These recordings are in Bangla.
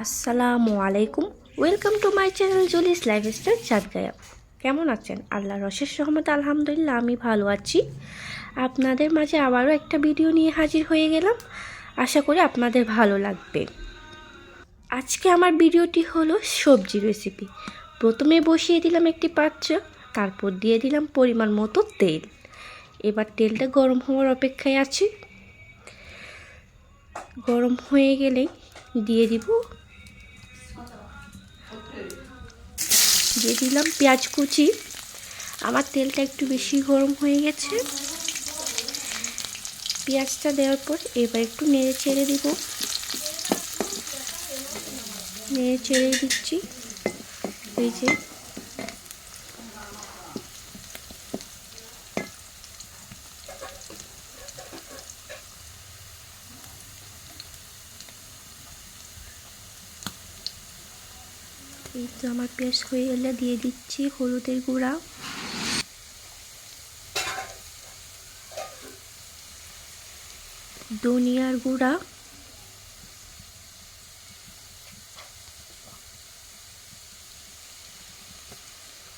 আসসালামু আলাইকুম। Welcome to my channel Juli's lifestyle চাঁদ গায়া। কেমন আছেন? আল্লাহর অশেষ রহমত আলহামদুলিল্লাহ আমি ভালো আছি। আপনাদের মাঝে আবারও একটা ভিডিও নিয়ে হাজির হয়ে গেলাম। আশা করি আপনাদের ভালো লাগবে। আজকে আমার ভিডিওটি হলো সবজি রেসিপি। প্রথমে বসিয়ে দিলাম একটি পাত্র, তারপর দিয়ে দিলাম পরিমাণ মতো তেল। এবার তেলটা গরম হওয়ার অপেক্ষায় আছি। গরম হয়ে গেলেই দিয়ে দিলাম পেঁয়াজ কুচি। আমার তেলটা একটু বেশি গরম হয়ে গেছে। পেঁয়াজটা দেওয়ার পর এবার একটু নেড়ে চেড়ে দিব। নেড়ে চেড়ে দিচ্ছি। এই যে এই তো আমার পেঁয়াজ হয়ে গেলে দিয়ে দিচ্ছি হলুদের গুঁড়া, ধনিয়ার গুঁড়া,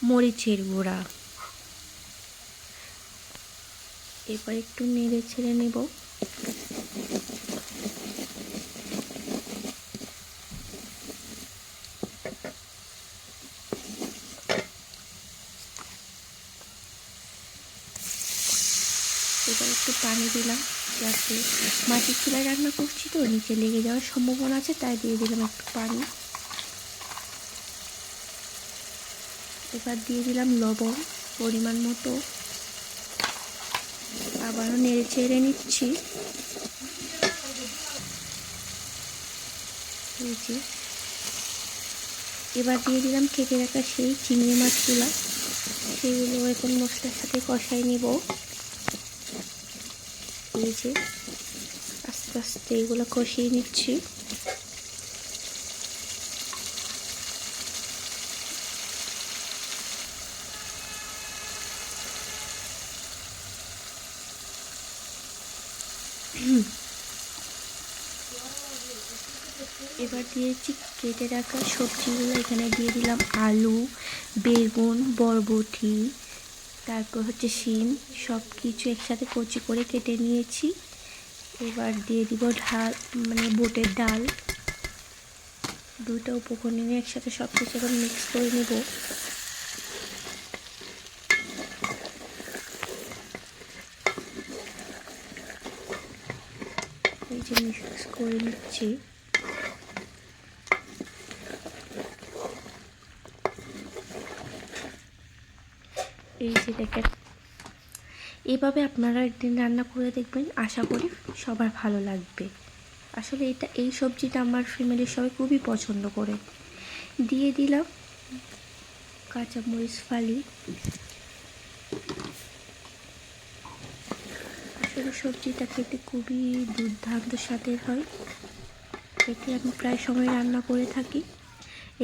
মরিচের গুঁড়া। এবার একটু নেড়ে ছেড়ে নেব। এবার একটু পানি দিলাম, যাতে মাটির চুলায় রান্না করছি তো নিচে লেগে যাওয়ার সম্ভাবনা আছে, তাই দিয়ে দিলাম একটু পানি। এবার দিয়ে দিলাম লবণ পরিমাণ মতো। আবারও নেড়ে চেড়ে নিচ্ছি। এবার দিয়ে দিলাম কেটে রাখা সেই চিংড়ি মাছগুলো। সেগুলো এখন মশলার সাথে কষাই নিব। এই যে আস্তে আস্তে এগুলো কষিয়ে নিচ্ছি। এবার দিয়েছি কেটে রাখা সবজিগুলো। এখানে দিয়ে দিলাম আলু, বেগুন, বরবটি, তারপর শিম, সব কিছু একসাথে কচি করে কেটে নিয়েছি। এবার দিয়ে দিব বুটের ডাল। দুটো উপকরণ নিয়ে একসাথে সব কিছু এবার মিক্স করে নেব। এই যে মিক্স করে নিচ্ছি। এই যে দেখেন, এভাবে আপনারা একদিন রান্না করে দেখবেন, আশা করি সবার ভালো লাগবে। আসলে এই সবজিটা আমার ফ্যামিলির সবাই খুবই পছন্দ করে। দিয়ে দিলাম কাঁচামরিচ ফালি। আসলে সবজিটা খেতে খুবই দুর্দান্ত স্বাদের হয়। এটি আমি প্রায় সময় রান্না করে থাকি।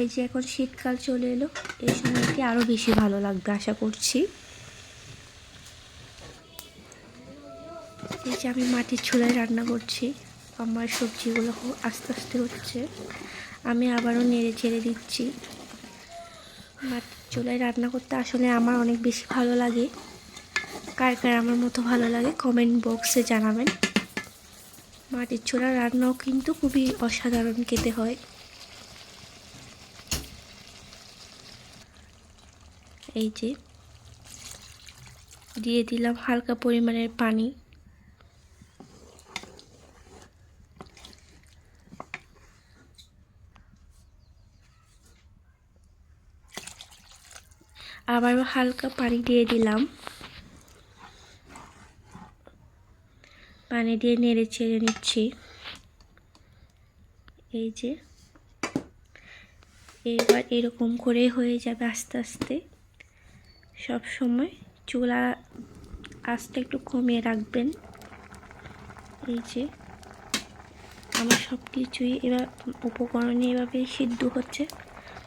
এই যে এখন শীতকাল চলে এলো, এই সময়টি আরও বেশি ভালো লাগবে আশা করছি। এই যে আমি মাটির চুলায় রান্না করছি, আমার সবজিগুলো আস্তে আস্তে হচ্ছে। আমি আবারও নেড়ে চেড়ে দিচ্ছি। মাটির চুলায় রান্না করতে আসলে আমার অনেক বেশি ভালো লাগে। কার কার আমার মতো ভালো লাগে কমেন্ট বক্সে জানাবেন। মাটির চুলার রান্নাও কিন্তু খুবই অসাধারণ খেতে হয়। এই যে দিয়ে দিলাম হালকা পরিমাণের পানি। আবারও হালকা পানি দিয়ে দিলাম। পানি দিয়ে নেড়ে চেড়ে নিচ্ছি। এই যে এবার এরকম করে হয়ে যাবে আস্তে আস্তে। সব সময় চুলা আঁচটা একটু কমিয়ে রাখবেন। এই যে আমার সব কিছুই এবার উপকরণে এভাবে সিদ্ধ হচ্ছে,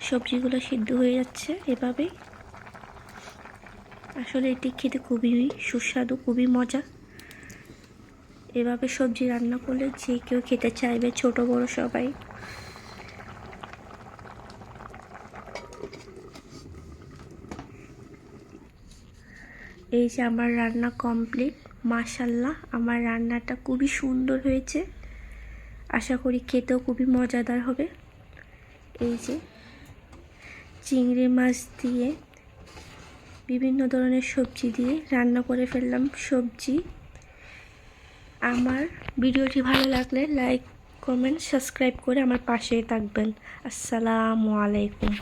সবজিগুলো সিদ্ধ হয়ে যাচ্ছে এভাবেই। আসলে এটি খেতে খুবই সুস্বাদু, খুবই মজা। এভাবে সবজি রান্না করলে যে কেউ খেতে চাইবে, ছোট বড় সবাই। এই যে আমার রান্না কমপ্লিট। মাশাল্লাহ, আমার রান্নাটা খুবই সুন্দর হয়েছে। আশা করি খেতেও খুবই মজাদার হবে। এই যে চিংড়ি মাছ দিয়ে বিভিন্ন ধরনের সবজি দিয়ে রান্না করে ফেললাম সবজি। আমার ভিডিওটি ভালো লাগলে লাইক, কমেন্ট, সাবস্ক্রাইব করে আমার পাশেই থাকবেন। আসসালামু আলাইকুম।